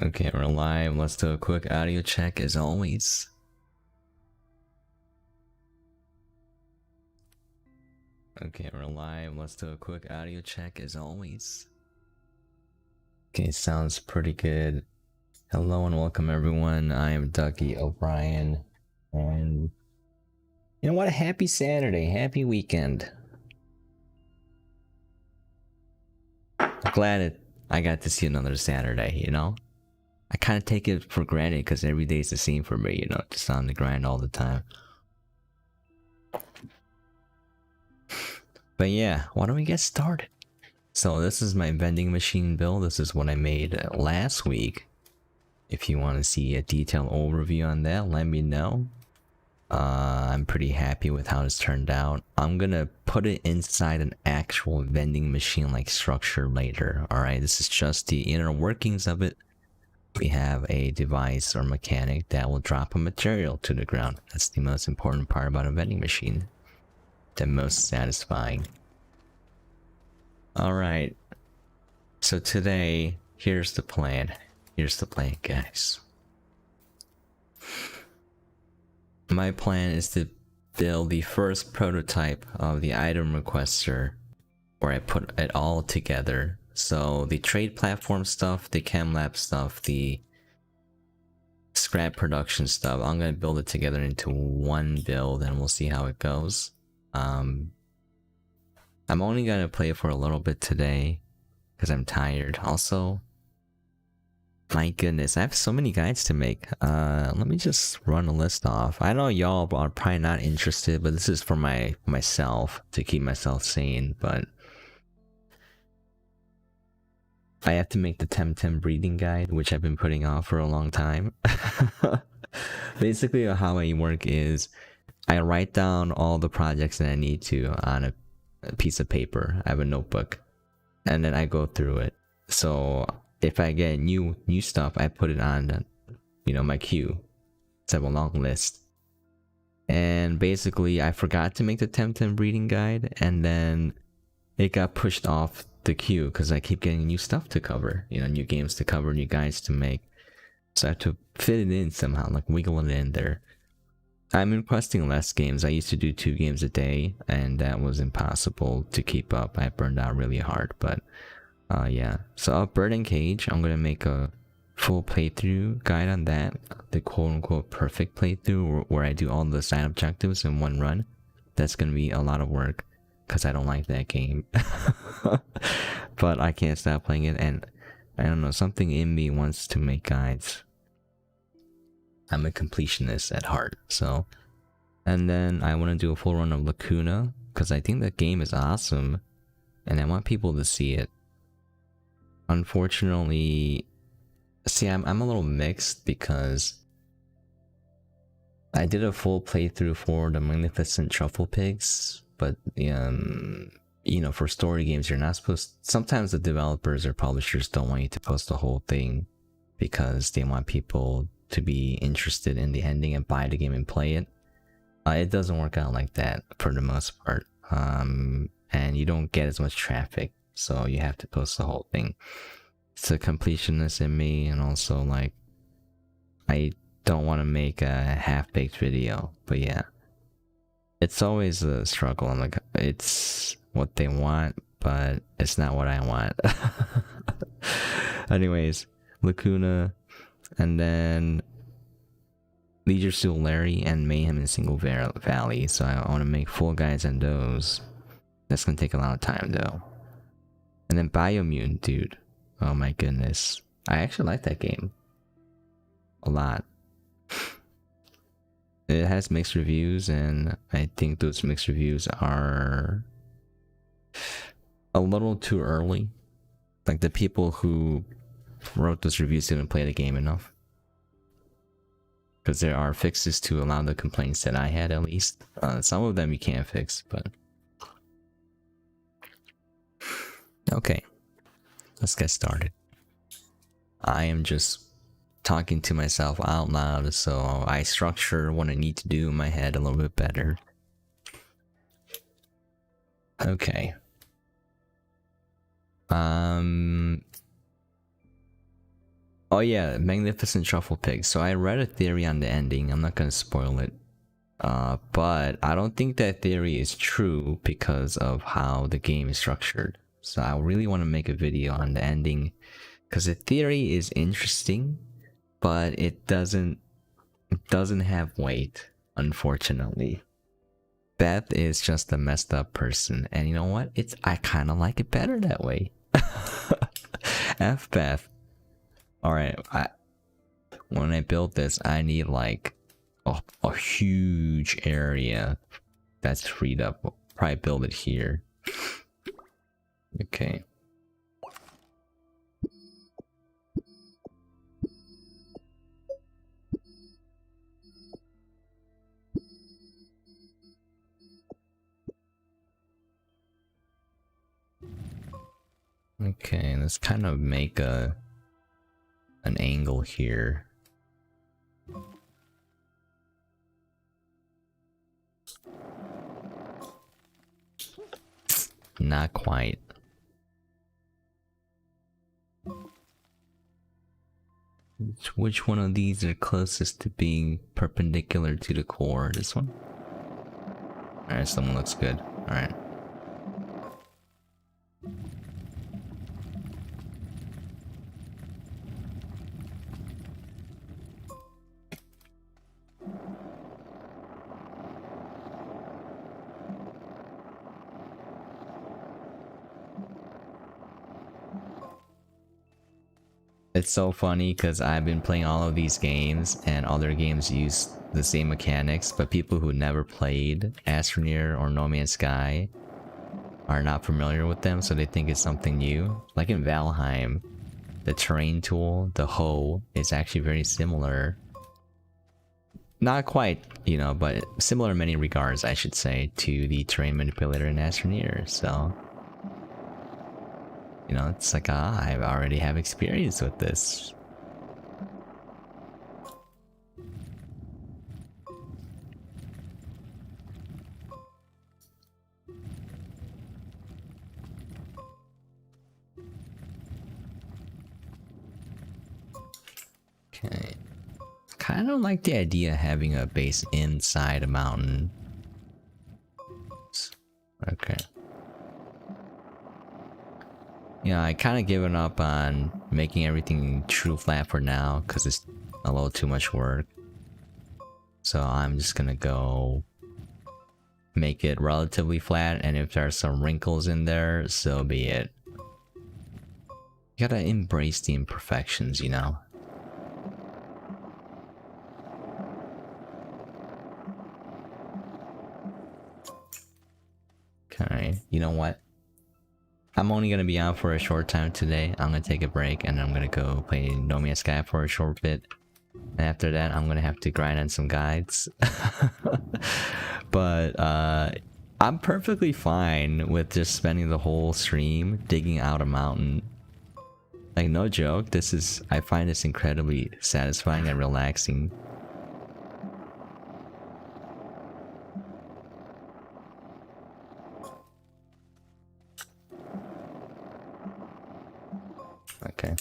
Okay, we're live. Let's do a quick audio check as always. Okay, we're live. Let's do a quick audio check as always. Okay, sounds pretty good. Hello and welcome everyone. I am Ducky O'Brien. And you know what? Happy Saturday. Happy weekend. I'm glad I got to see another Saturday, you know? I kind of take it for granted because every day's the same for me, you know? Just on the grind all the time. But yeah, why don't we get started? So this is my vending machine build. This is what I made last week. If you want to see a detailed overview on that, let me know. I'm pretty happy with how it's turned out. I'm gonna put it inside an actual vending machine like structure later. Alright, this is just the inner workings of it. We have a device or mechanic that will drop a material to the ground. That's the most important part about a vending machine. The most satisfying. Alright, so today, here's the plan. Here's the plan, guys. My plan is to build the first prototype of the item requester where I put it all together. So the trade platform stuff, the chem lab stuff, the scrap production stuff, I'm gonna build it together into one build and we'll see how it goes. I'm only gonna play it for a little bit today because I'm tired. Also, my goodness, I have so many guides to make. Let me just run a list off. I know y'all are probably not interested, but this is for myself to keep myself sane. But I have to make the Temtem breeding guide, which I've been putting off for a long time. Basically, how I work is I write down all the projects that I need to on a piece of paper. I have a notebook, and then I go through it. So if I get new stuff, I put it on, you know, my queue. It's a long list. And basically, I forgot to make the Temtem breeding guide, and then it got pushed off the queue because I keep getting new stuff to cover, you know, new games to cover, new guides to make. So I have to fit it in somehow, like wiggle it in there. I'm requesting less games. I used to do 2 games a day, and that was impossible to keep up. I burned out really hard, but yeah. So Bird and Cage, I'm gonna make a full playthrough guide on that. The quote-unquote perfect playthrough where I do all the side objectives in one run. That's gonna be a lot of work because I don't like that game. But I can't stop playing it, and I don't know, something in me wants to make guides. I'm a completionist at heart, so. And then I want to do a full run of Lacuna because I think that game is awesome and I want people to see it. Unfortunately, see, I'm a little mixed because I did a full playthrough for the Magnificent Truffle Pigs, but you know, for story games, you're not supposed. Sometimes the developers or publishers don't want you to post the whole thing because they want people to be interested in the ending and buy the game and play it. It doesn't work out like that for the most part, and you don't get as much traffic, so you have to post the whole thing. It's a completionist in me, and also like I don't want to make a half-baked video, but yeah, it's always a struggle. I'm like, it's what they want, but it's not what I want. Anyways, Lacuna, and then Leisure Suit Larry and Mayhem in Single Valley. So I want to make full guides on those. That's gonna take a lot of time though. And then Biomutant, dude. Oh my goodness. I actually like that game a lot. It has mixed reviews, and I think those mixed reviews are a little too early. Like the people who wrote those reviews didn't play the game enough. Because there are fixes to a lot of the complaints that I had, at least. Some of them you can't fix, but... Okay. Let's get started. I am just talking to myself out loud, so I structure what I need to do in my head a little bit better. Okay. Oh yeah, Magnificent Truffle Pig. So I read a theory on the ending. I'm not gonna spoil it. But I don't think that theory is true because of how the game is structured. So I really want to make a video on the ending because the theory is interesting, but it doesn't have weight, unfortunately. Beth is just a messed up person, and you know what? I kind of like it better that way. F Beth. All right, when I build this, I need like a huge area that's freed up. We'll probably build it here. Okay. Okay, let's kind of make an angle here. Not quite. Which one of these are closest to being perpendicular to the core? This one? Alright, someone looks good. Alright. It's so funny because I've been playing all of these games and all their games use the same mechanics, but people who never played Astroneer or No Man's Sky are not familiar with them, so they think it's something new. Like in Valheim, the terrain tool, the hoe, is actually very similar. Not quite, you know, but similar in many regards, I should say, to the terrain manipulator in Astroneer, so... You know, it's like, I already have experience with this. Okay. Kind of like the idea of having a base inside a mountain. Okay. Yeah, I kind of given up on making everything true flat for now because it's a little too much work. So I'm just gonna go make it relatively flat, and if there are some wrinkles in there, so be it. You gotta embrace the imperfections, you know? Okay, you know what? I'm only gonna be out for a short time today. I'm gonna take a break and I'm gonna go play No Man's Sky for a short bit. And after that, I'm gonna have to grind on some guides. But I'm perfectly fine with just spending the whole stream digging out a mountain. Like, no joke, I find this incredibly satisfying and relaxing. Okay.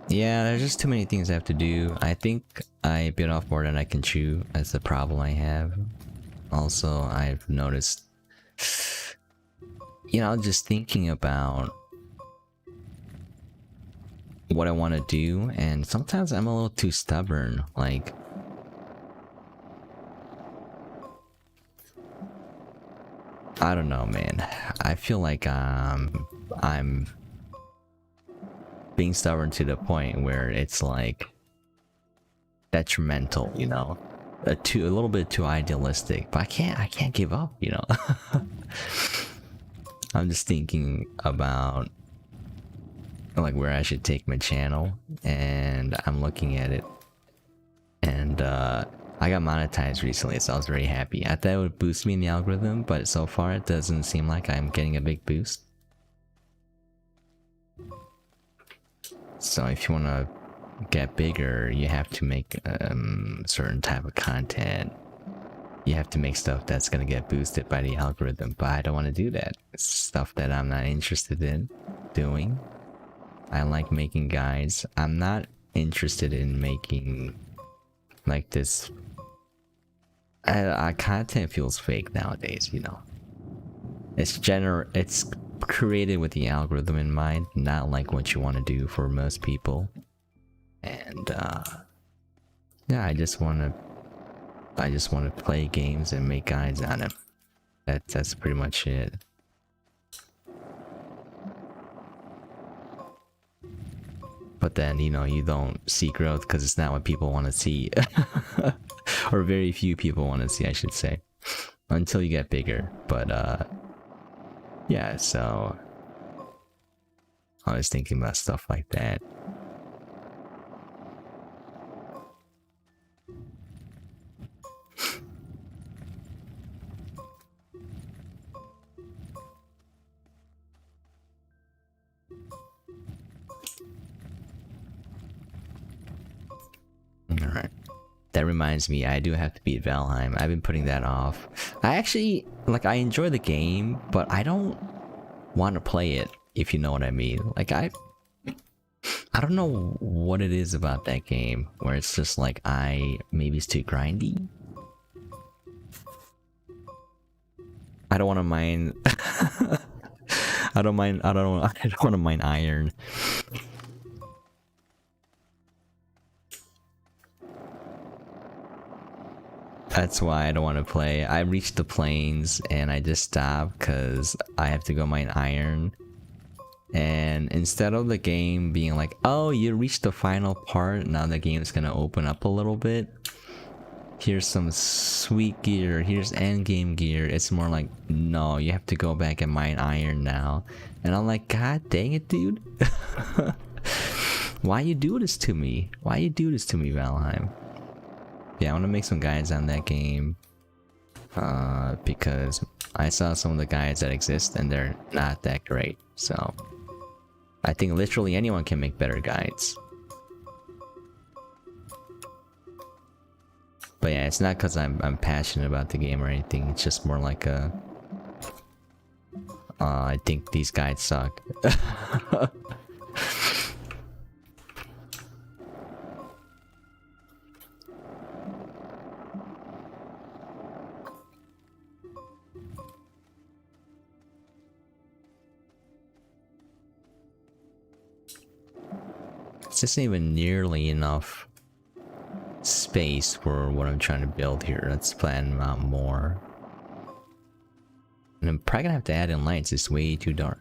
Yeah, there's just too many things I have to do. I think I bit off more than I can chew. That's the problem I have. Also, I've noticed, you know, just thinking about what I want to do, and sometimes I'm a little too stubborn. Like, I don't know, man. I feel like I'm being stubborn to the point where it's like detrimental, you know, a little bit too idealistic. But I can't give up, you know. I'm just thinking about like where I should take my channel, and I'm looking at it, and I got monetized recently, so I was very happy. I thought it would boost me in the algorithm, but so far it doesn't seem like I'm getting a big boost. So if you want to get bigger, you have to make certain type of content. You have to make stuff that's going to get boosted by the algorithm, but I don't want to do that. stuff that I'm not interested in doing. I like making guides. I'm not interested in making like this. Content feels fake nowadays, you know. It's created with the algorithm in mind, not like what you want to do for most people. And yeah, I just want to play games and make guides on them. That's pretty much it. But then, you know, you don't see growth because it's not what people want to see. Or very few people want to see, I should say. Until you get bigger. But yeah, so I was thinking about stuff like that. Alright. That reminds me, I do have to beat Valheim. I've been putting that off. I actually, like, I enjoy the game, but I don't want to play it, if you know what I mean. Like, I don't know what it is about that game, where it's just like, maybe it's too grindy? I don't want to mine... I don't want to mine iron. That's why I don't want to play. I reached the plains and I just stopped because I have to go mine iron. And instead of the game being like, oh, you reached the final part, now the game's gonna open up a little bit. Here's some sweet gear, here's endgame gear. It's more like, no, you have to go back and mine iron now. And I'm like, god dang it, dude. Why you do this to me? Why you do this to me, Valheim? Yeah, I want to make some guides on that game. Because I saw some of the guides that exist and they're not that great. So I think literally anyone can make better guides. But yeah, it's not because I'm passionate about the game or anything. It's just more like a... I think these guides suck. It's just even nearly enough space for what I'm trying to build here. Let's plan out more. And I'm probably gonna have to add in lights. It's way too dark.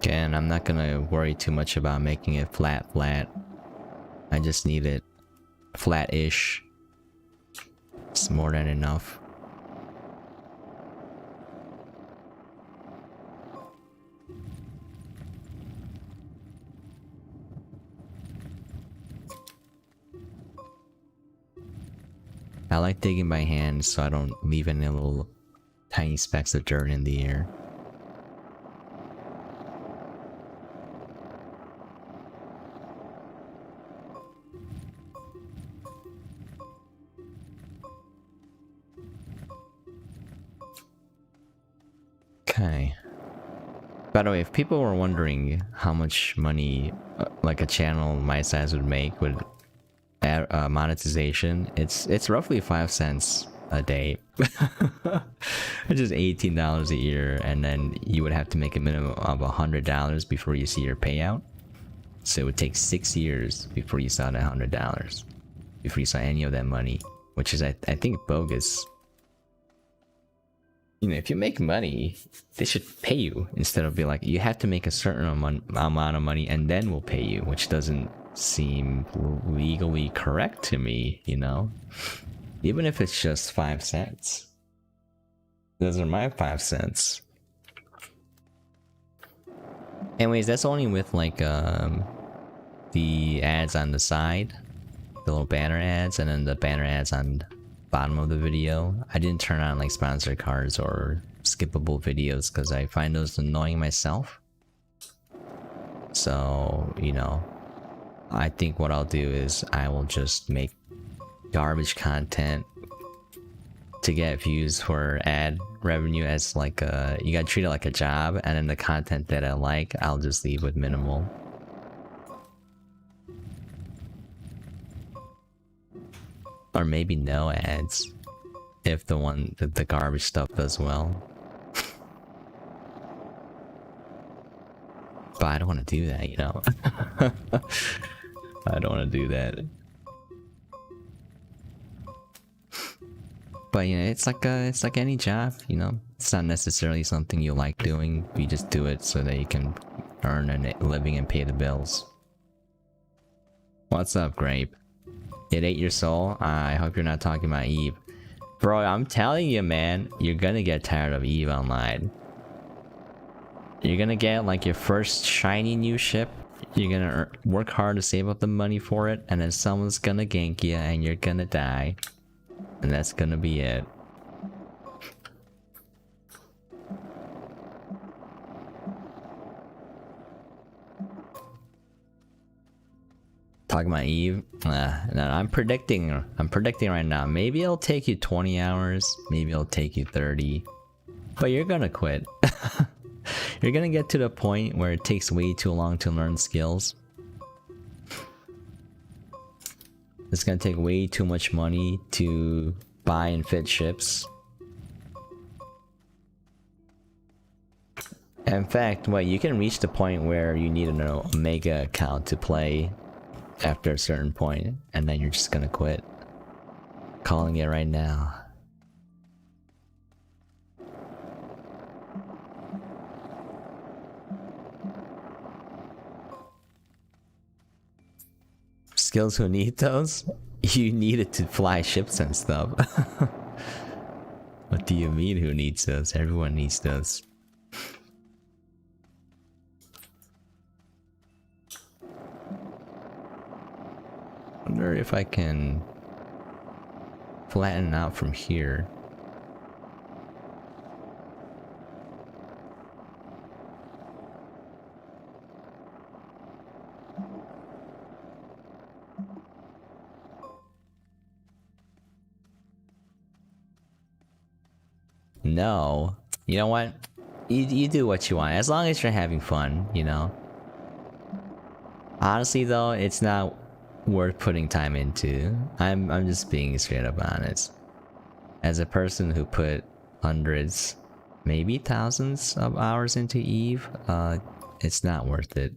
And I'm not gonna worry too much about making it flat. I just need it flat-ish. It's more than enough. I like digging by hand so I don't leave any little tiny specks of dirt in the air. Okay. By the way, if people were wondering how much money like a channel my size would make with monetization, it's roughly 5 cents a day. Which is $18 a year, and then you would have to make a minimum of $100 before you see your payout. So it would take 6 years before you saw that $100, before you saw any of that money, which is I think bogus. You know, if you make money, they should pay you instead of be like, you have to make a certain amount of money and then we'll pay you, which doesn't seem legally correct to me, you know? Even if it's just 5 cents. Those are my 5 cents. Anyways, that's only with like the ads on the side. the little banner ads and then the banner ads on bottom of the video. I didn't turn on like sponsored cards or skippable videos because I find those annoying myself. So, you know, I think what I'll do is I will just make garbage content to get views for ad revenue as like a, you gotta treat it like a job, and then the content that I like, I'll just leave with minimal. Or maybe no ads if the garbage stuff does well. But I don't want to do that, you know. I don't want to do that. But you know, it's like any job, you know. It's not necessarily something you like doing. You just do it so that you can earn a living and pay the bills. What's up, Grape? It ate your soul? I hope you're not talking about Eve. Bro, I'm telling you, man, you're gonna get tired of Eve Online. You're gonna get like your first shiny new ship. You're gonna work hard to save up the money for it, and then someone's gonna gank you and you're gonna die. And that's gonna be it. Talking about Eve? No, I'm predicting right now. Maybe it'll take you 20 hours, maybe it'll take you 30. But you're gonna quit. You're gonna get to the point where it takes way too long to learn skills. It's gonna take way too much money to buy and fit ships. In fact, you can reach the point where you need an Omega account to play after a certain point, and then you're just gonna quit. Calling it right now. Skills who need those? You need it to fly ships and stuff. What do you mean who needs those? Everyone needs those. Wonder if I can flatten out from here. No. You know what? You do what you want. As long as you're having fun, you know? Honestly though, it's not worth putting time into. I'm just being straight up honest. As a person who put hundreds, maybe thousands of hours into Eve, it's not worth it.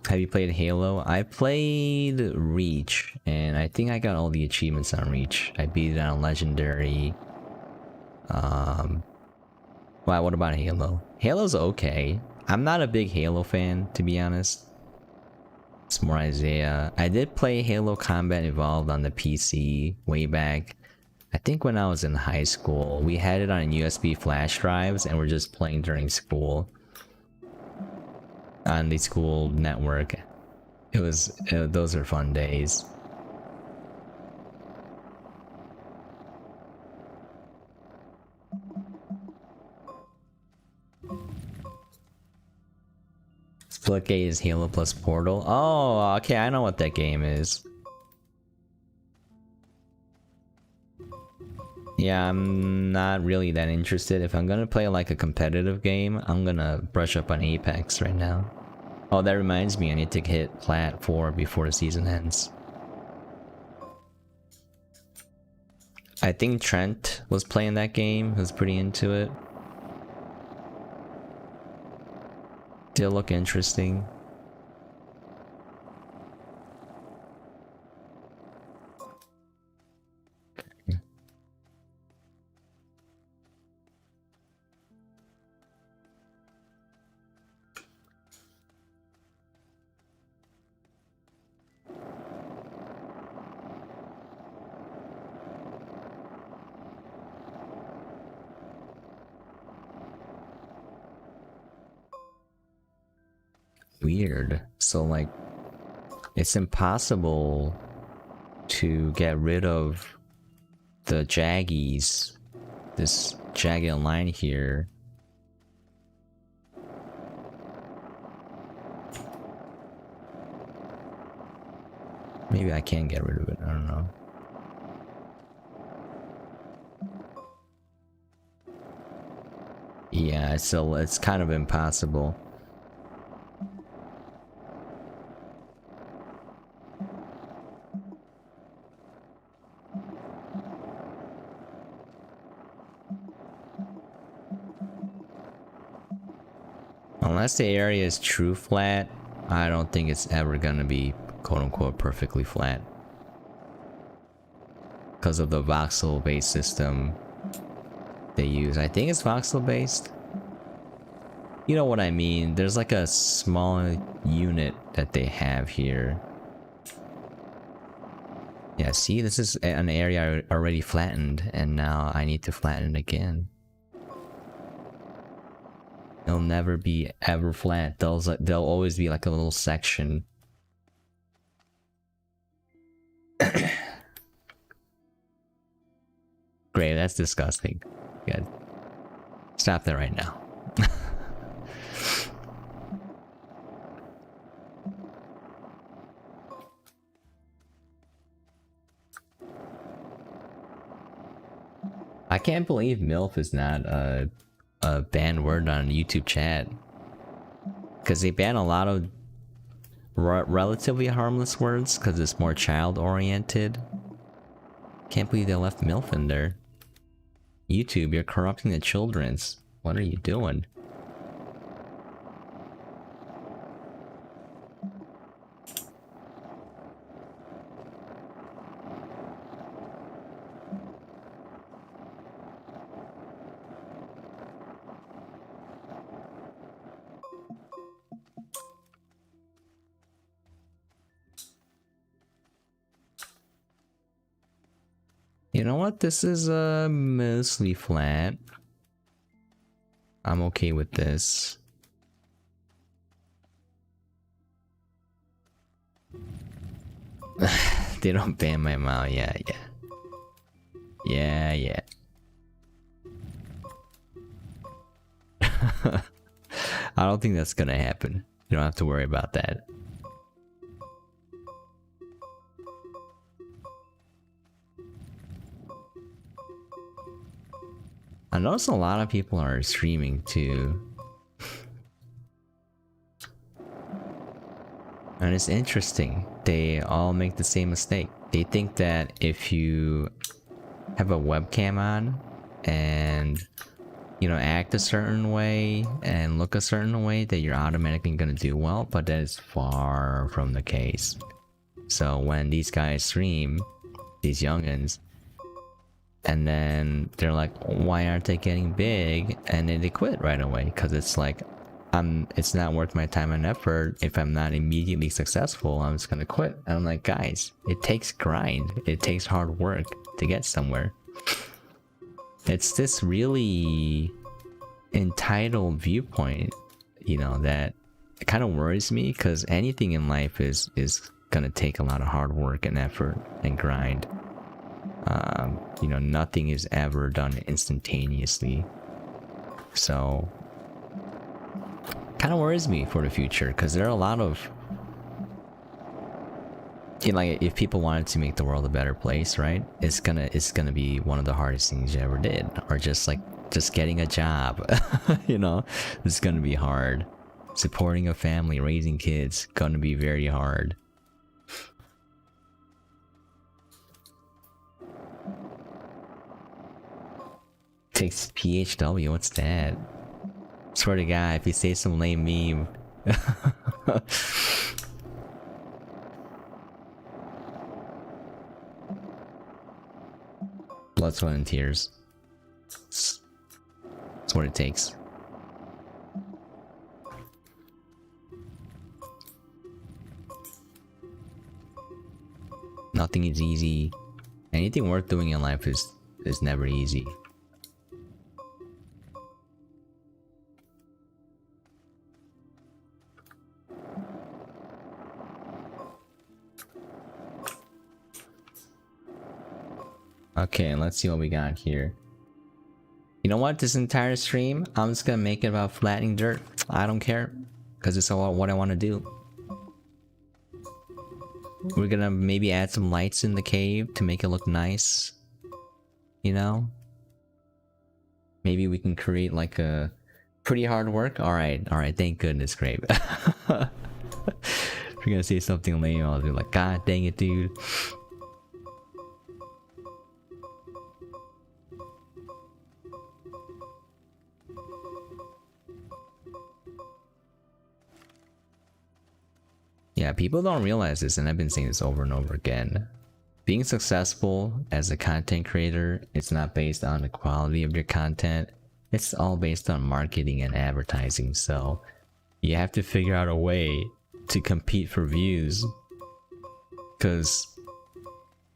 Have you played Halo? I played Reach, and I think I got all the achievements on Reach. I beat it on Legendary. Well, what about Halo? Halo's okay. I'm not a big Halo fan, to be honest. It's more Isaiah. I did play Halo Combat Evolved on the PC way back. I think when I was in high school. We had it on USB flash drives, and we're just playing during school. On the school network. Those are fun days. Splitgate is Halo plus Portal. Oh, okay, I know what that game is. Yeah, I'm not really that interested. If I'm gonna play like a competitive game, I'm gonna brush up on Apex right now. Oh, that reminds me, I need to hit Plat 4 before the season ends. I think Trent was playing that game, was pretty into it. Did look interesting. Weird. So like It's impossible to get rid of the jaggies, this jagged line here. Maybe I can get rid of it, I don't know. Yeah, it's kind of impossible. Unless the area is true flat, I don't think it's ever gonna be quote-unquote perfectly flat. Because of the voxel-based system they use. I think it's voxel-based. You know what I mean. There's like a small unit that they have here. Yeah, see, this is an area already flattened, and now I need to flatten it again. They'll never be ever flat. They'll always be like a little section. Great, that's disgusting. Good. Stop that right now. I can't believe MILF is not a banned word on YouTube chat. Because they ban a lot of relatively harmless words because it's more child-oriented. Can't believe they left MILF in there. YouTube, you're corrupting the children's. What are you doing? You know what? This is mostly flat. I'm okay with this. They don't ban my mouth. Yeah. I don't think that's gonna happen. You don't have to worry about that. I notice a lot of people are streaming too. And it's interesting. They all make the same mistake. They think that if you have a webcam on and, you know, act a certain way and look a certain way, that you're automatically gonna do well, but that is far from the case. So when these guys stream, these youngins, and then they're like, why aren't they getting big? And then they quit right away, because it's like, it's not worth my time and effort. If I'm not immediately successful, I'm just gonna quit. And I'm like, guys, it takes grind. It takes hard work to get somewhere. It's this really entitled viewpoint, you know, that it kind of worries me, because anything in life is gonna take a lot of hard work and effort and grind. You know, nothing is ever done instantaneously. So, kind of worries me for the future, because there are a lot of, you know, like, if people wanted to make the world a better place, right? It's gonna be one of the hardest things you ever did, or just getting a job. You know, it's gonna be hard. Supporting a family, raising kids, gonna be very hard. Takes PHW, what's that? Swear to God, if you say some lame meme. Blood, sweat, and tears. That's what it takes. Nothing is easy. Anything worth doing in life is never easy. Okay, let's see what we got here. You know what? This entire stream, I'm just gonna make it about flattening dirt. I don't care, because it's all what I want to do. We're gonna maybe add some lights in the cave to make it look nice. You know? Maybe we can create like a pretty hard work. Alright, thank goodness, great. We're gonna say something lame, I'll be like, God dang it, dude. Yeah, people don't realize this, and I've been saying this over and over again. Being successful as a content creator, it's not based on the quality of your content. It's all based on marketing and advertising. So you have to figure out a way to compete for views. Because,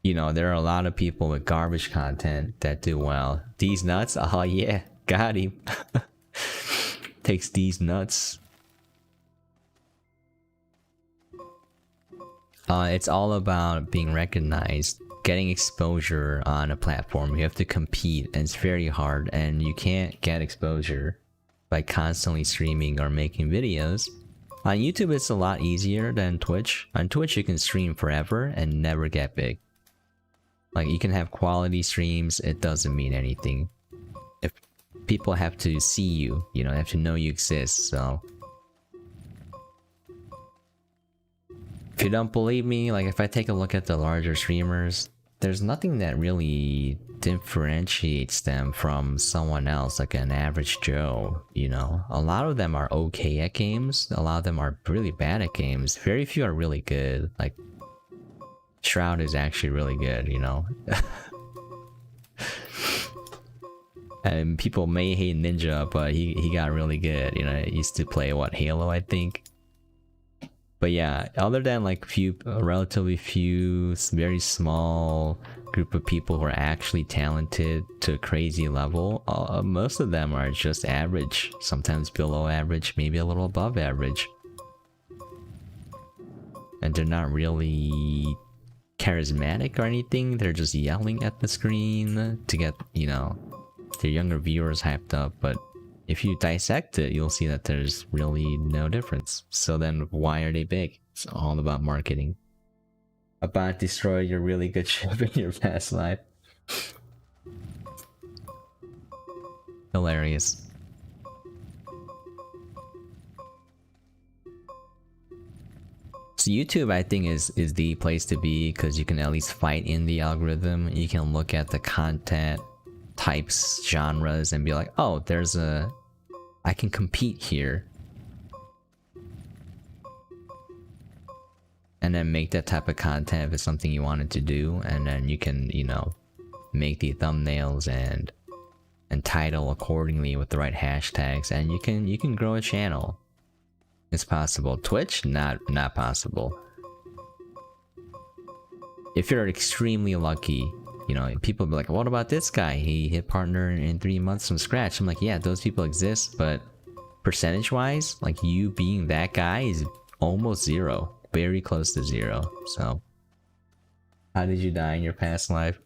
you know, there are a lot of people with garbage content that do well. These nuts? Oh yeah, got him. Takes these nuts. It's all about being recognized, getting exposure on a platform. You have to compete, and it's very hard, and you can't get exposure by constantly streaming or making videos. On YouTube, it's a lot easier than Twitch. On Twitch, you can stream forever and never get big. Like, you can have quality streams, it doesn't mean anything. If people have to see you, you know, they have to know you exist, so... If you don't believe me, like if I take a look at the larger streamers, there's nothing that really differentiates them from someone else, like an average Joe, you know? A lot of them are okay at games, a lot of them are really bad at games, very few are really good, like... Shroud is actually really good, you know? And people may hate Ninja, but he got really good, you know? He used to play, what, Halo, I think? But yeah, other than like relatively few, very small group of people who are actually talented to a crazy level, most of them are just average, sometimes below average, maybe a little above average. And they're not really charismatic or anything, they're just yelling at the screen to get, you know, their younger viewers hyped up, but if you dissect it, you'll see that there's really no difference. So then why are they big? It's all about marketing. A bot destroyed your really good ship in your past life. Hilarious. So YouTube, I think, is the place to be because you can at least fight in the algorithm. You can look at the content types, genres, and be like, oh, there's a... I can compete here. And then make that type of content if it's something you wanted to do, and then you can, you know, make the thumbnails and title accordingly with the right hashtags, and you can grow a channel. It's possible. Twitch, not possible. If you're extremely lucky, you know, people be like, what about this guy? He hit partner in 3 months from scratch. I'm like, yeah, those people exist, but percentage-wise, like you being that guy is almost zero. Very close to zero, so. How did you die in your past life?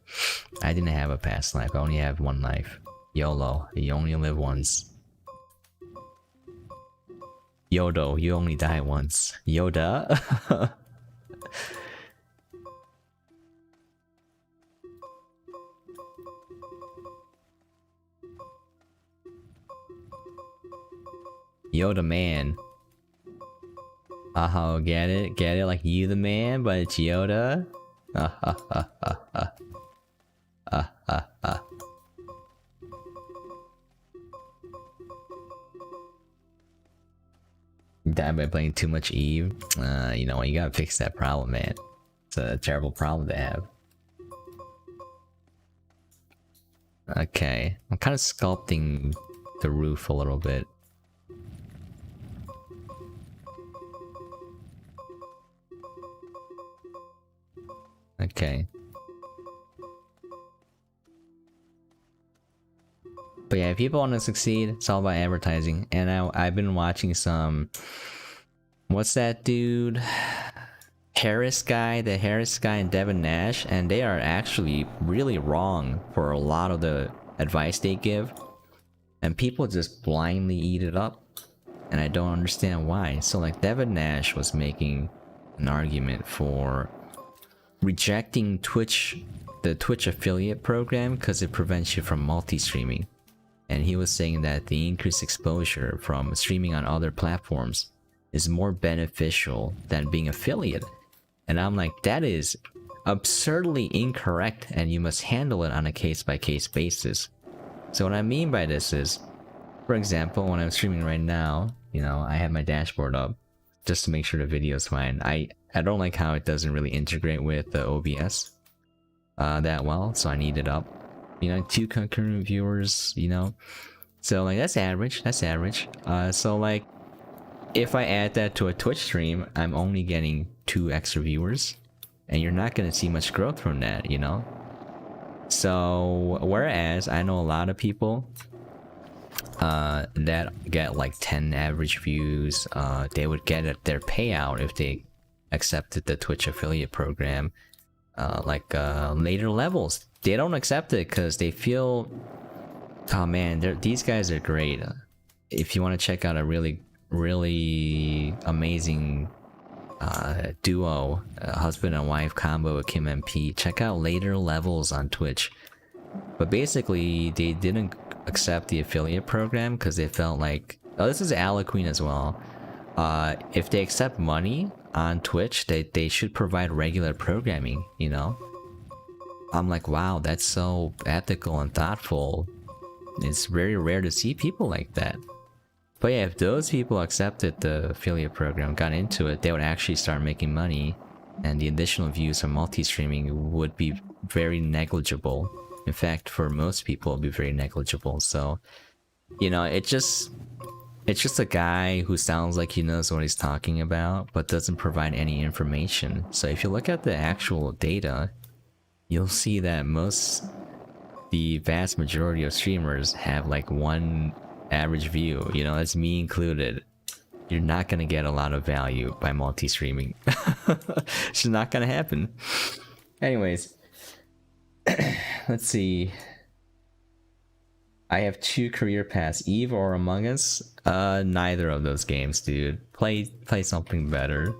I didn't have a past life, I only have one life. YOLO, you only live once. Yodo, you only die once. Yoda? Yoda man. Oh, get it? Get it? Like you the man, but it's Yoda? Died by playing too much Eve? You know what, you gotta fix that problem, man. It's a terrible problem to have. Okay, I'm kind of sculpting the roof a little bit. Okay. But yeah, if people want to succeed, it's all about advertising. And I've been watching some... What's that dude? the Harris guy and Devin Nash, and they are actually really wrong for a lot of the advice they give, and people just blindly eat it up, and I don't understand why. So like Devin Nash was making an argument for rejecting the Twitch affiliate program because it prevents you from multi-streaming, and he was saying that the increased exposure from streaming on other platforms is more beneficial than being affiliate. And I'm like, that is absurdly incorrect, and you must handle it on a case-by-case basis. So what I mean by this is, for example, when I'm streaming right now, you know, I have my dashboard up just to make sure the video is fine. I don't like how it doesn't really integrate with the OBS that well, so I need it up. You know, 2 concurrent viewers, you know. So like that's average, so like if I add that to a Twitch stream, I'm only getting 2 extra viewers, and you're not gonna see much growth from that, you know? So, whereas I know a lot of people that get like 10 average views, they would get their payout if they accepted the Twitch affiliate program, later levels. They don't accept it because they feel, oh man, these guys are great. If you want to check out a really amazing duo, husband and wife combo with Kim MP, check out Later Levels on Twitch. But basically they didn't accept the affiliate program because they felt like, oh, this is Ala Queen as well, if they accept money on Twitch, they should provide regular programming, you know? I'm like, wow, that's so ethical and thoughtful. It's very rare to see people like that. But yeah, if those people accepted the affiliate program, got into it, they would actually start making money, and the additional views from multi-streaming would be very negligible. In fact, for most people, it would be very negligible. So, you know, it's just a guy who sounds like he knows what he's talking about, but doesn't provide any information. So if you look at the actual data, you'll see that the vast majority of streamers have like 1 average view, you know, that's me included. You're not gonna get a lot of value by multi-streaming. It's just not gonna happen. Anyways, let's see. I have 2 career paths, Eve or Among Us. Neither of those games, dude. Play something better.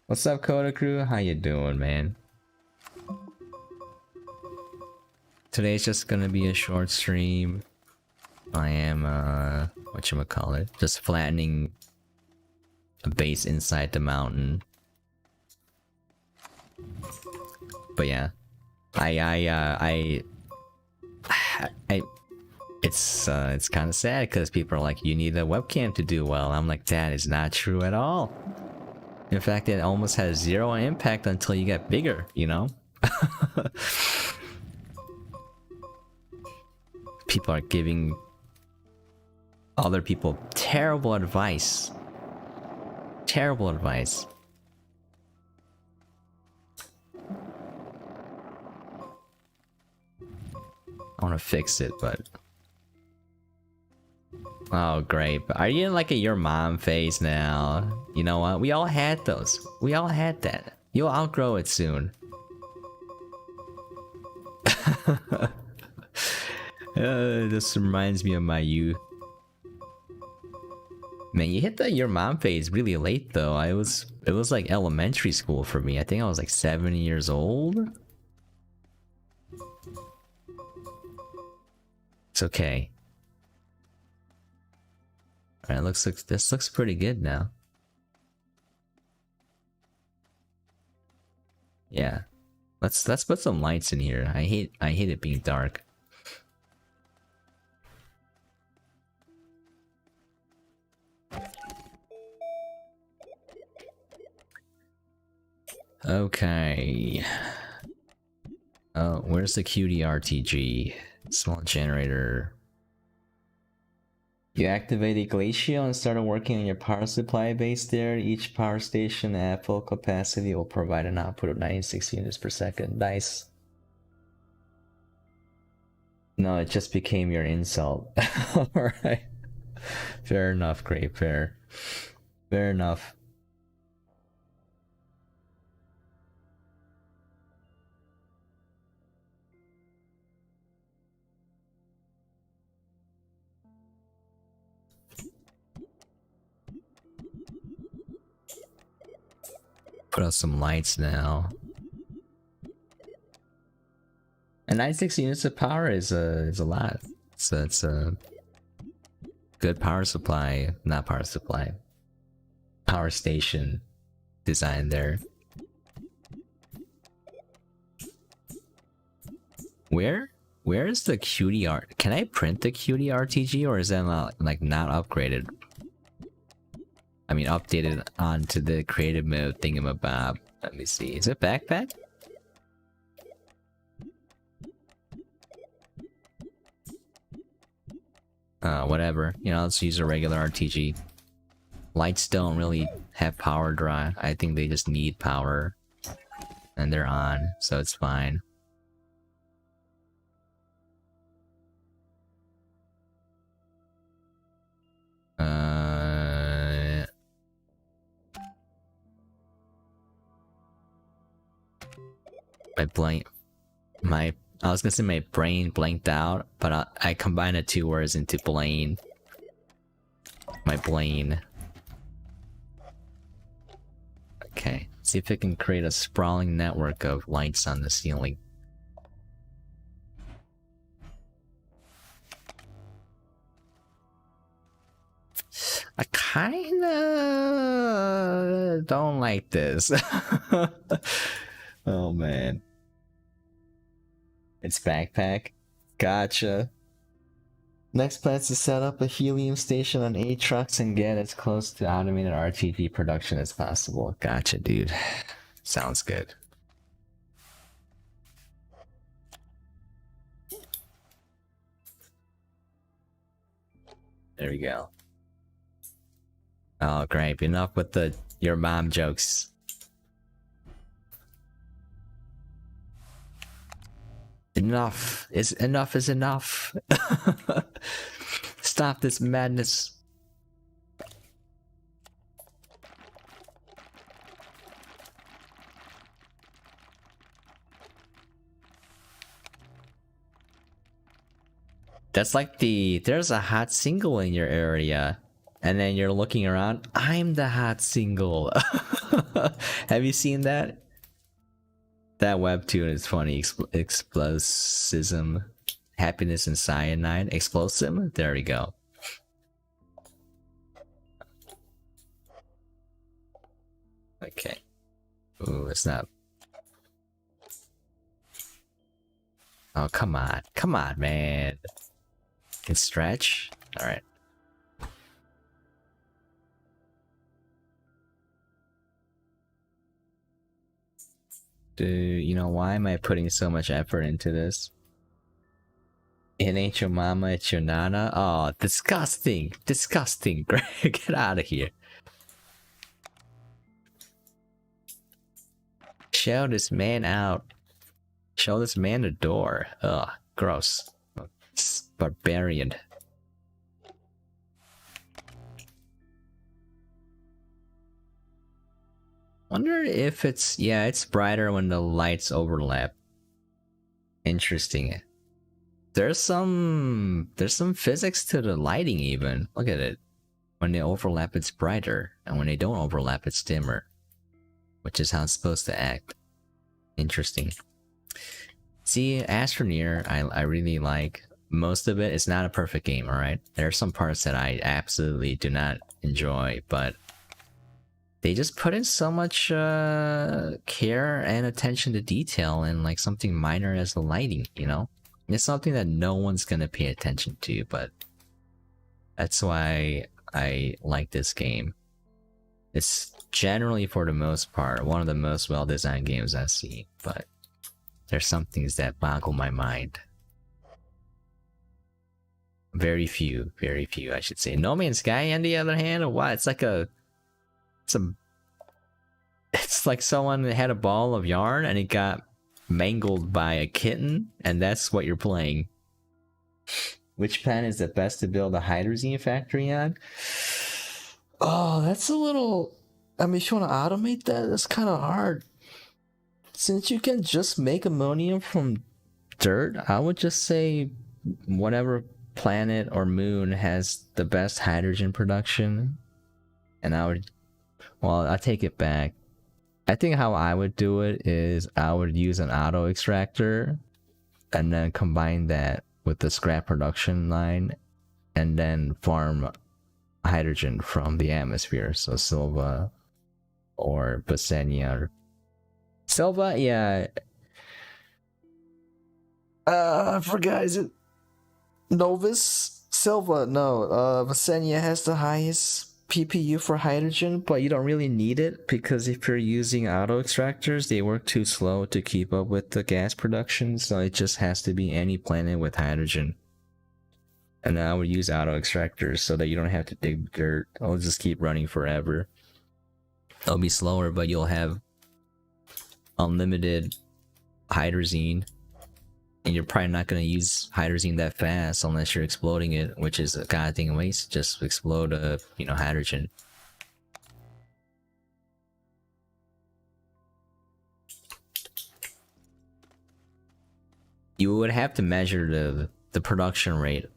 What's up, Coda Crew? How you doing, man? Today's just gonna be a short stream. I am, whatchamacallit, just flattening a base inside the mountain. But yeah, it's kind of sad because people are like, you need a webcam to do well. I'm like, that is not true at all. In fact, it almost has 0 impact until you get bigger, you know? People are giving other people terrible advice. Terrible advice. I want to fix it, but... Oh, great. Are you in like a your mom phase now? You know what? We all had those. We all had that. You'll outgrow it soon. This reminds me of my youth. Man, you hit the your mom phase really late though. It was like elementary school for me. I think I was like 7 years old. It's okay. Alright, this looks pretty good now. Yeah. Let's put some lights in here. I hate it being dark. Okay. Oh, where's the cutie RTG? Small generator. You activate the glacial and started working on your power supply base there. Each power station at full capacity will provide an output of 96 units per second. Nice. No, it just became your insult. Alright. Fair enough, great, fair. Fair enough. Put out some lights now. And 96 units of power is a lot. So it's a good power supply, not power supply, power station design there. Where is the cutie art? Can I print the cutie RTG, or is that not, like, not upgraded? I mean, updated onto the creative mode thingamabob. Let me see. Is it backpack? Whatever. You know, let's use a regular RTG. Lights don't really have power draw. I think they just need power. And they're on, so it's fine. I was gonna say my brain blanked out, but I combined the two words into Blaine. My Blaine. Okay, see if it can create a sprawling network of lights on the ceiling. I kinda don't like this. Oh man. It's backpack. Gotcha. Next plan is to set up a helium station on 8 trucks and get as close to automated RTG production as possible. Gotcha, dude. Sounds good. There we go. Oh, great. Enough with your mom jokes. Enough is enough. Stop this madness. That's like there's a hot single in your area, and then you're looking around, I'm the hot single. Have you seen that? That webtoon is funny. Explosism. Happiness and cyanide. Explosive? There we go. Okay. Ooh, it's not. Oh, come on. Come on, man. Can stretch? Alright. You know, why am I putting so much effort into this? It ain't your mama, it's your nana. Oh, disgusting. Disgusting. Greg, get out of here. Show this man out. Show this man the door. Ugh, gross. It's barbarian. Wonder if it's, yeah, it's brighter when the lights overlap. Interesting. There's some physics to the lighting even. Look at it. When they overlap, it's brighter, and when they don't overlap, it's dimmer. Which is how it's supposed to act. Interesting. See, Astroneer, I really like. Most of it is not a perfect game, alright? There are some parts that I absolutely do not enjoy, but they just put in so much care and attention to detail in like something minor as the lighting, you know? It's something that no one's gonna pay attention to, but that's why I like this game. It's generally, for the most part, one of the most well-designed games I've seen, but there's some things that boggle my mind. Very few, I should say. No Man's Sky, on the other hand, or what? It's like it's like someone had a ball of yarn and it got mangled by a kitten, and that's what you're playing. Which planet is the best to build a hydrazine factory on? Oh, that's a little... I mean, if you want to automate that, that's kind of hard. Since you can just make ammonium from dirt, I would just say whatever planet or moon has the best hydrogen production. And I would... Well, I take it back. I think how I would do it is I would use an auto extractor and then combine that with the scrap production line and then farm hydrogen from the atmosphere. So Silva or Basenia. Silva, yeah. I forgot, is it Novus? Silva, no. Basenia has the highest PPU for hydrogen, but you don't really need it because if you're using auto extractors, they work too slow to keep up with the gas production, so it just has to be any planet with hydrogen. And I would use auto extractors so that you don't have to dig dirt. I'll just keep running forever. It'll be slower, but you'll have unlimited hydrazine. And you're probably not going to use hydrazine that fast unless you're exploding it, which is a goddamn waste. Just explode hydrogen. You would have to measure the production rate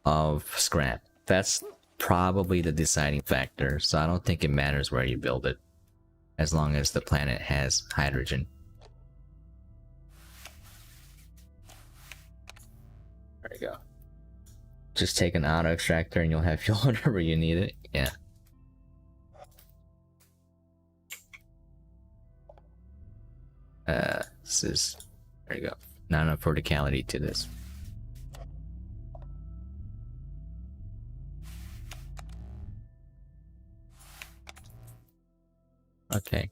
of scrap. That's probably the deciding factor, so I don't think it matters where you build it, as long as the planet has hydrogen. There you go. Just take an auto extractor and you'll have fuel whenever you need it. Yeah. This is, there you go. Not enough verticality to this. Okay.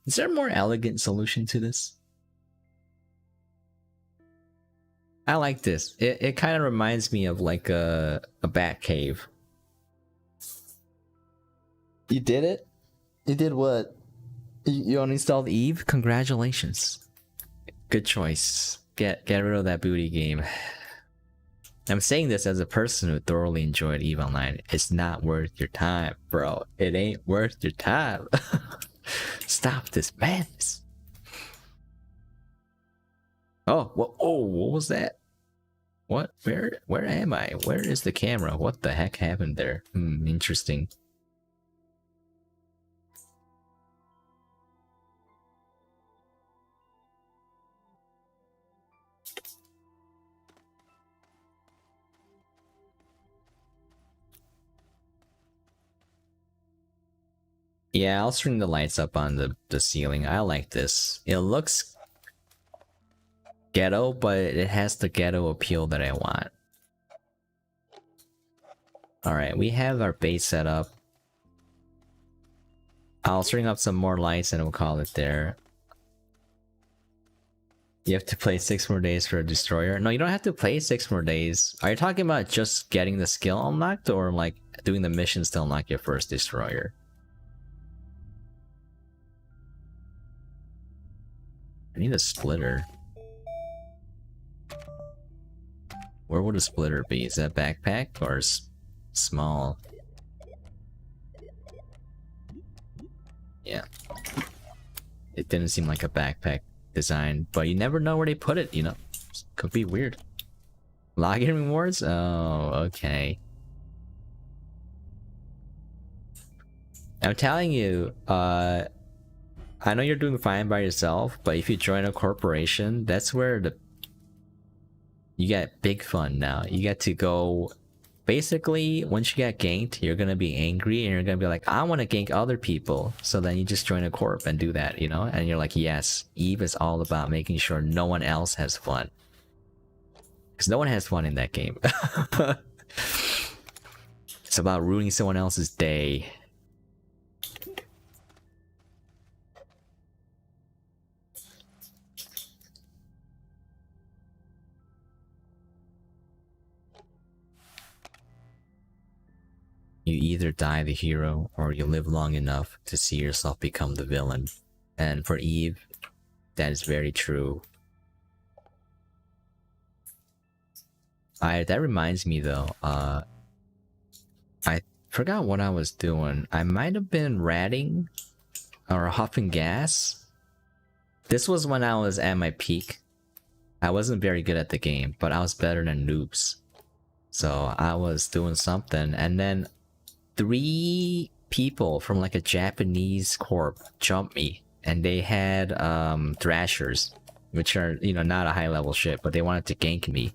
Is there a more elegant solution to this? I like this. It kind of reminds me of like a bat cave. You did it? You did what? You uninstalled Eve? Congratulations. Good choice. Get rid of that booty game. I'm saying this as a person who thoroughly enjoyed EVE Online. It's not worth your time, bro. It ain't worth your time. Stop this madness. Oh, well, what was that? What? Where am I? Where is the camera? What the heck happened there? Interesting. Yeah, I'll string the lights up on the ceiling. I like this. It looks ghetto, but it has the ghetto appeal that I want. Alright, we have our base set up. I'll string up some more lights and we'll call it there. You have to play 6 more days for a destroyer. No, you don't have to play 6 more days. Are you talking about just getting the skill unlocked or like doing the missions to unlock your first destroyer? I need a splitter. Where would a splitter be? Is that backpack or small? Yeah. It didn't seem like a backpack design, but you never know where they put it, you know? Could be weird. Login rewards? Oh, okay. I'm telling you, I know you're doing fine by yourself, but if you join a corporation, that's where you get big fun now. You get to go... Basically, once you get ganked, you're gonna be angry and you're gonna be like, I want to gank other people. So then you just join a corp and do that, you know? And you're like, yes, EVE is all about making sure no one else has fun. Because no one has fun in that game. It's about ruining someone else's day. You either die the hero, or you live long enough to see yourself become the villain. And for EVE, that is very true. That reminds me though, I forgot what I was doing. I might have been ratting, or huffing gas. This was when I was at my peak. I wasn't very good at the game, but I was better than noobs. So I was doing something, and then 3 people from like a Japanese corp jumped me, and they had thrashers, which are, you know, not a high level ship, but they wanted to gank me,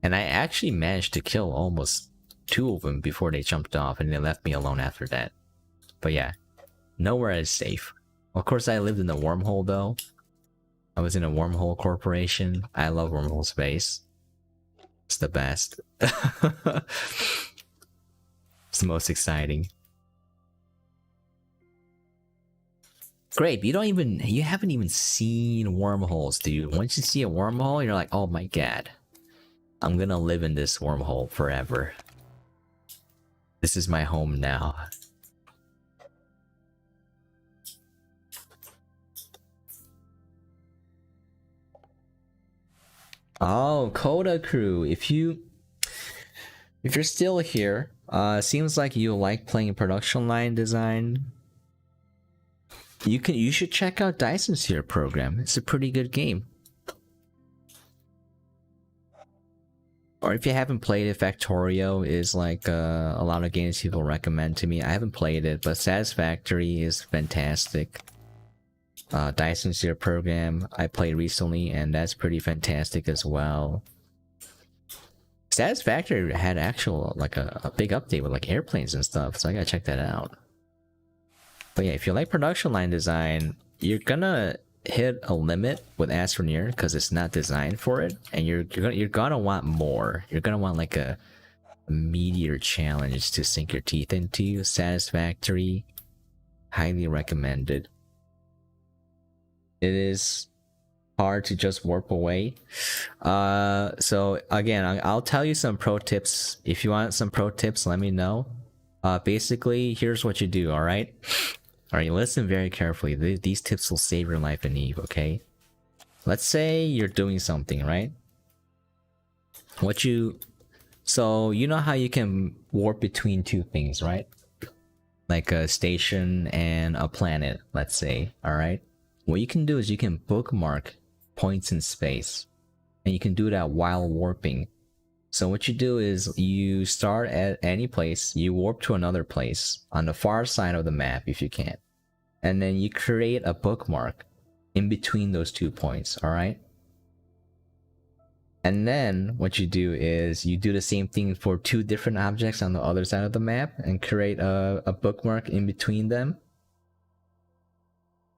and I actually managed to kill almost 2 of them before they jumped off, and they left me alone after that. But yeah, nowhere is safe. Of course, I lived in a wormhole though. I was in a wormhole corporation. I love wormhole space. It's the best. It's the most exciting. Great, you haven't even seen wormholes, dude. Once you see a wormhole, you're like, oh my god, I'm gonna live in this wormhole forever. This is my home now. Oh, Coda Crew, if you're still here, seems like you like playing production line design. You should check out Dyson's here program. It's a pretty good game. Or if you haven't played it, Factorio is like a lot of games people recommend to me. I haven't played it, but Satisfactory is fantastic. Dyson's here program I played recently, and that's pretty fantastic as well. Satisfactory had actual like a big update with like airplanes and stuff, so I gotta check that out. But yeah, if you like production line design, you're gonna hit a limit with Astroneer because it's not designed for it, and you're gonna want more. You're gonna want like a meteor challenge to sink your teeth into. Satisfactory, highly recommended. It is hard to just warp away. So again, I'll tell you some pro tips. If you want some pro tips, let me know. Basically, here's what you do. All right, listen very carefully. These tips will save your life in Eve. Okay, let's say you're doing something, right? So you know how you can warp between 2 things, right? Like a station and a planet, let's say. All right, what you can do is you can bookmark points in space, and you can do that while warping. So what you do is you start at any place, you warp to another place on the far side of the map if you can, and then you create a bookmark in between those 2 points. All right, and then what you do is you do the same thing for 2 different objects on the other side of the map and create a bookmark in between them.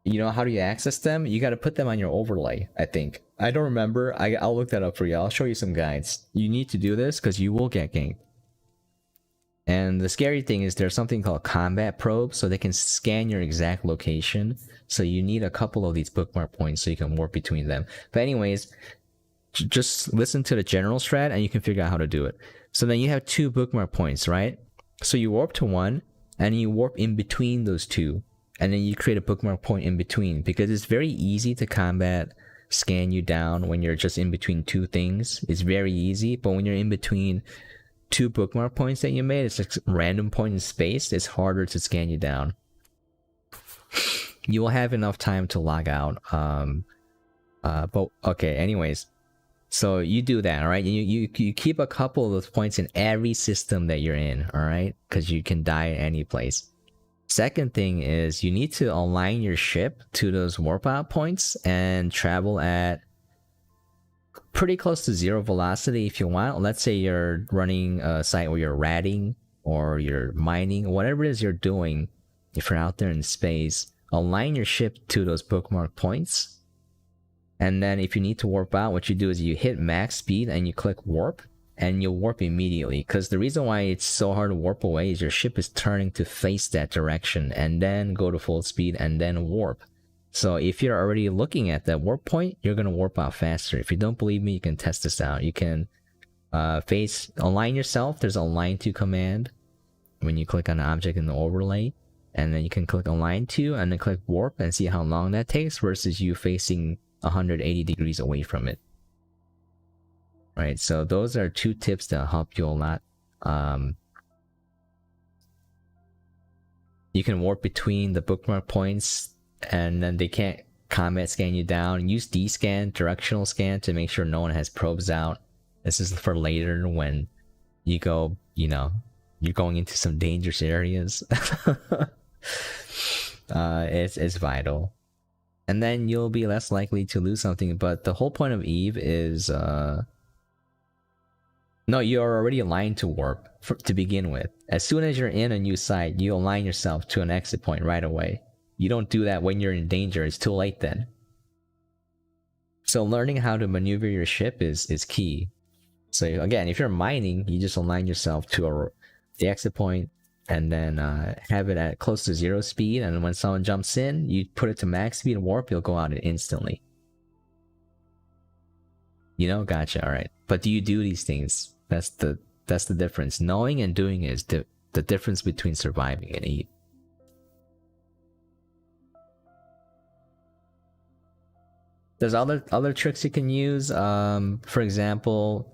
You know, how do you access them? You got to put them on your overlay, I think. I don't remember. I'll look that up for you. I'll show you some guides. You need to do this because you will get ganked. And the scary thing is there's something called combat probes, so they can scan your exact location. So you need a couple of these bookmark points so you can warp between them. But anyways, just listen to the general strat and you can figure out how to do it. So then you have 2 bookmark points, right? So you warp to one and you warp in between those 2. And then you create a bookmark point in between, because it's very easy to combat scan you down when you're just in between 2 things. It's very easy, but when you're in between 2 bookmark points that you made, it's like a random point in space, it's harder to scan you down. You will have enough time to log out. But okay, anyways. So you do that, all right? You keep a couple of those points in every system that you're in, all right? Because you can die at any place. Second thing is you need to align your ship to those warp out points and travel at pretty close to 0 velocity if you want. Let's say you're running a site where you're ratting or you're mining, whatever it is you're doing. If you're out there in space, align your ship to those bookmark points. And then if you need to warp out, what you do is you hit max speed and you click warp. And you'll warp immediately, because the reason why it's so hard to warp away is your ship is turning to face that direction and then go to full speed and then warp. So if you're already looking at that warp point, you're going to warp out faster. If you don't believe me, you can test this out. You can align yourself. There's a align to command when you click on an object in the overlay, and then you can click align to and then click warp and see how long that takes versus you facing 180 degrees away from it. Right, so those are 2 tips that help you a lot. You can warp between the bookmark points, and then they can't combat scan you down. Use D-scan, directional scan, to make sure no one has probes out. This is for later when you go, you know, you're going into some dangerous areas. It's vital. And then you'll be less likely to lose something. But the whole point of Eve is no, you're already aligned to warp to begin with. As soon as you're in a new site, you align yourself to an exit point right away. You don't do that when you're in danger. It's too late then. So learning how to maneuver your ship is key. So again, if you're mining, you just align yourself to the exit point and then have it at close to 0 speed. And when someone jumps in, you put it to max speed and warp, you'll go out instantly. You know, gotcha. All right. But do you do these things? That's the difference. Knowing and doing is the difference between surviving and Eve. There's other tricks you can use. For example,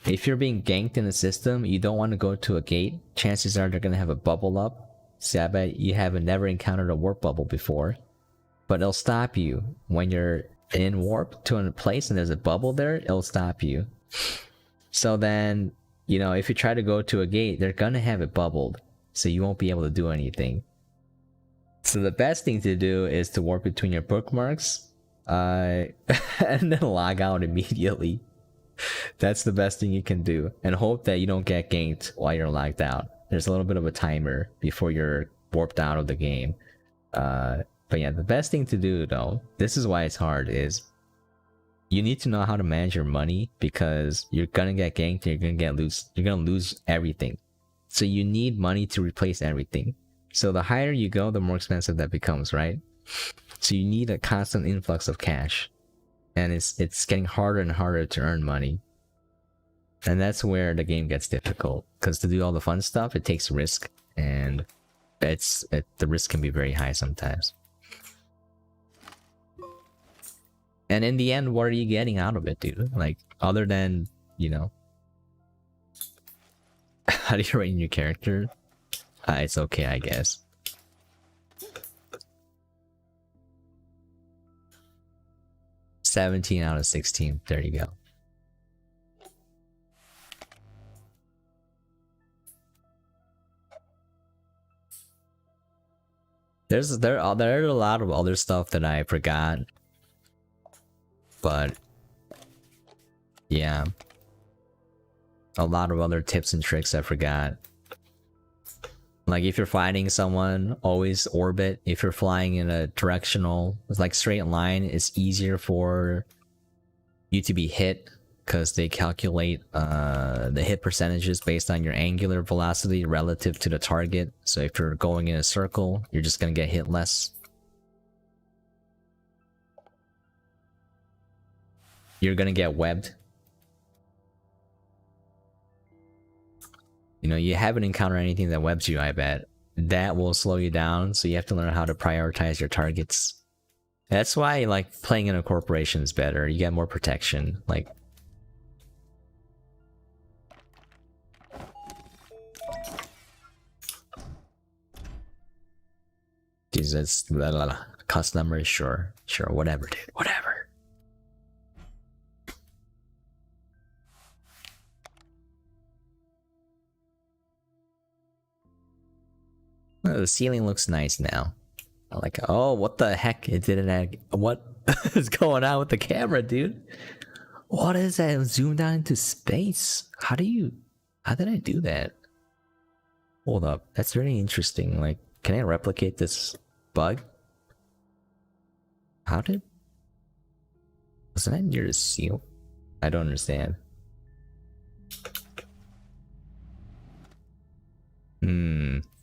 if you're being ganked in a system, you don't want to go to a gate. Chances are they're gonna have a bubble up. See, I bet you haven't never encountered a warp bubble before, but it'll stop you when you're in warp to a place and there's a bubble there. It'll stop you. So then, you know, if you try to go to a gate, they're gonna have it bubbled, so you won't be able to do anything. So the best thing to do is to warp between your bookmarks, and then log out immediately. That's the best thing you can do, and hope that you don't get ganked while you're logged out. There's a little bit of a timer before you're warped out of the game. But yeah, the best thing to do though, this is why it's hard, is you need to know how to manage your money, because you're gonna get ganked and you're gonna lose everything. So you need money to replace everything. So the higher you go, the more expensive that becomes, right? So you need a constant influx of cash. And it's getting harder and harder to earn money. And that's where the game gets difficult, because to do all the fun stuff, it takes risk, and the risk can be very high sometimes. And in the end, what are you getting out of it, dude? Like, other than, you know, how do you rate your character? It's okay, I guess. $17 out of 16. There you go. There are a lot of other stuff that I forgot. But yeah, a lot of other tips and tricks I forgot. Like, if you're fighting someone, always orbit. If you're flying in a directional, like straight line, it's easier for you to be hit, because they calculate the hit percentages based on your angular velocity relative to the target. So if you're going in a circle, you're just gonna get hit less. You're gonna get webbed. You know, you haven't encountered anything that webs you, I bet. That will slow you down, so you have to learn how to prioritize your targets. That's why, like, playing in a corporation is better. You get more protection. Like, Jesus, blah, blah, blah. Customer, sure, whatever, dude, whatever. The ceiling looks nice now. Like, oh, what the heck? It didn't. What is going on with the camera, dude? What is that? Zoomed out into space? How did I do that? Hold up, that's very interesting. Like, can I replicate this bug? Wasn't that near the seal? I don't understand.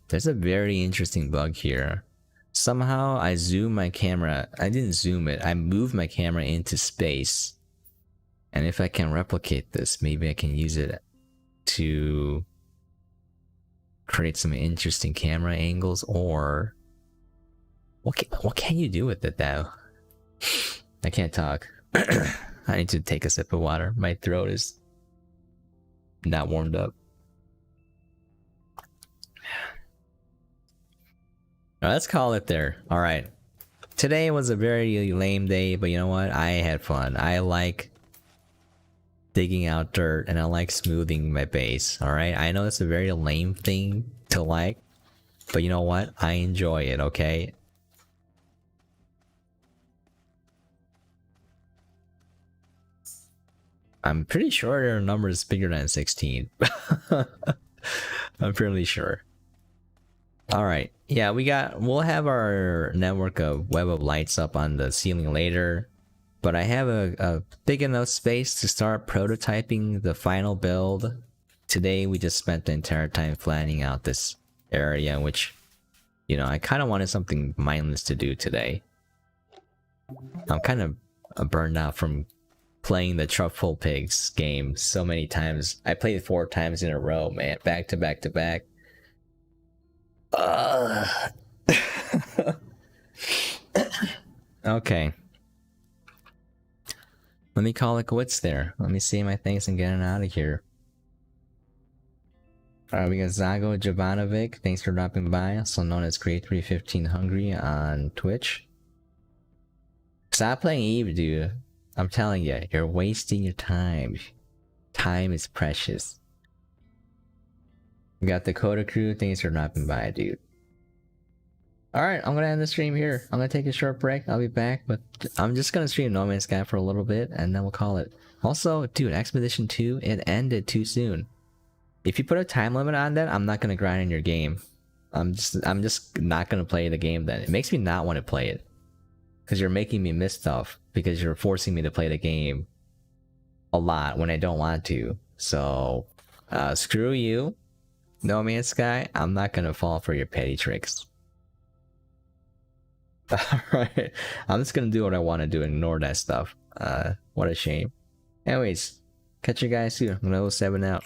There's a very interesting bug here. Somehow I zoom my camera. I didn't zoom it. I moved my camera into space. And if I can replicate this, maybe I can use it to create some interesting camera angles. Or what can you do with it though? I can't talk. I need to take a sip of water. My throat is not warmed up. Let's call it there. All right. Today was a very lame day, but you know what? I had fun. I like digging out dirt and I like smoothing my base. Alright, I know it's a very lame thing to like, but you know what? I enjoy it, okay? I'm pretty sure their number is bigger than 16. I'm fairly sure. Alright, yeah, we'll have our network of web of lights up on the ceiling later. But I have a big enough space to start prototyping the final build. Today we just spent the entire time planning out this area, which, you know, I kind of wanted something mindless to do today. I'm kind of burned out from playing the Truffle Pigs game so many times. I played it 4 times in a row, man, back to back to back. Okay. Let me call it quits there. Let me see my things and getting out of here. Alright, we got Zago Jovanovic. Thanks for dropping by, also known as Create315 Hungry on Twitch. Stop playing Eve, dude. I'm telling you, you're wasting your time. Time is precious. We got the Coda Crew. Thanks for dropping by, dude. Alright, I'm gonna end the stream here. I'm gonna take a short break. I'll be back, but I'm just gonna stream No Man's Sky for a little bit, and then we'll call it. Also, dude, Expedition 2, it ended too soon. If you put a time limit on that, I'm not gonna grind in your game. I'm just not gonna play the game then. It makes me not want to play it. Because you're making me miss stuff, because you're forcing me to play the game a lot when I don't want to. So, screw you, No Man's Sky. I'm not gonna fall for your petty tricks. Alright, I'm just gonna do what I want to do and ignore that stuff. What a shame. Anyways, catch you guys soon. I'm gonna 07 out.